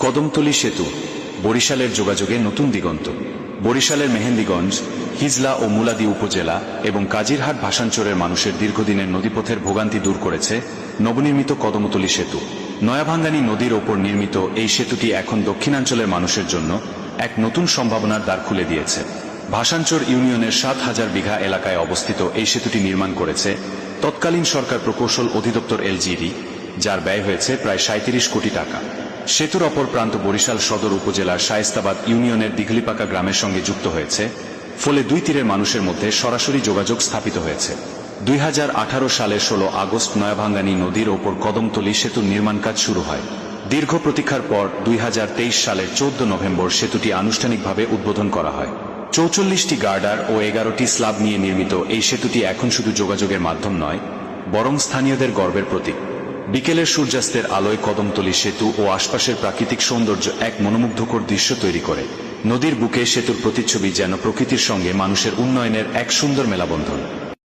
কদমতলী সেতু বরিশালের যোগাযোগে নতুন দিগন্ত। বরিশালের মেহেন্দিগঞ্জ, হিজলা ও মুলাদি উপজেলা এবং কাজিরহাট ভাষাঞ্চলের মানুষের দীর্ঘদিনের নদীপথের ভোগান্তি দূর করেছে নবনির্মিত কদমতলী সেতু। নয়াভাঙ্গানী নদীর ওপর নির্মিত এই সেতুটি এখন দক্ষিণাঞ্চলের মানুষের জন্য এক নতুন সম্ভাবনার দ্বার খুলে দিয়েছে। ভাষাঞ্চল ইউনিয়নের ৭,০০০ বিঘা এলাকায় অবস্থিত এই সেতুটি নির্মাণ করেছে তৎকালীন সরকার প্রকৌশল অধিদপ্তর এলজিডি, যার ব্যয় হয়েছে প্রায় ৩৭ কোটি টাকা। সেতুর অপর প্রান্ত বরিশাল সদর উপজেলার শায়েস্তাবাদ ইউনিয়নের দিঘলিপাকা গ্রামের সঙ্গে যুক্ত হয়েছে, ফলে দুই তীরের মানুষের মধ্যে সরাসরি যোগাযোগ স্থাপিত হয়েছে। ২০১৮ সালের ১৬ আগস্ট নয়াভাঙ্গানী নদীর ওপর কদমতলী সেতুর নির্মাণ কাজ শুরু হয়। দীর্ঘ প্রতীক্ষার পর ২০২৩ সালের ১৪ নভেম্বর সেতুটি আনুষ্ঠানিকভাবে উদ্বোধন করা হয়। ৪৪টি গার্ডার ও ১১টি স্ল্যাব নিয়ে নির্মিত এই সেতুটি এখন শুধু যোগাযোগের মাধ্যম নয়, বরং স্থানীয়দের গর্বের প্রতীক। বিকেলের সূর্যাস্তের আলোয় কদমতলী সেতু ও আশপাশের প্রাকৃতিক সৌন্দর্য এক মনোমুগ্ধকর দৃশ্য তৈরি করে। নদীর বুকে সেতুর প্রতিচ্ছবি যেন প্রকৃতির সঙ্গে মানুষের উন্নয়নের এক সুন্দর মেলাবন্ধন।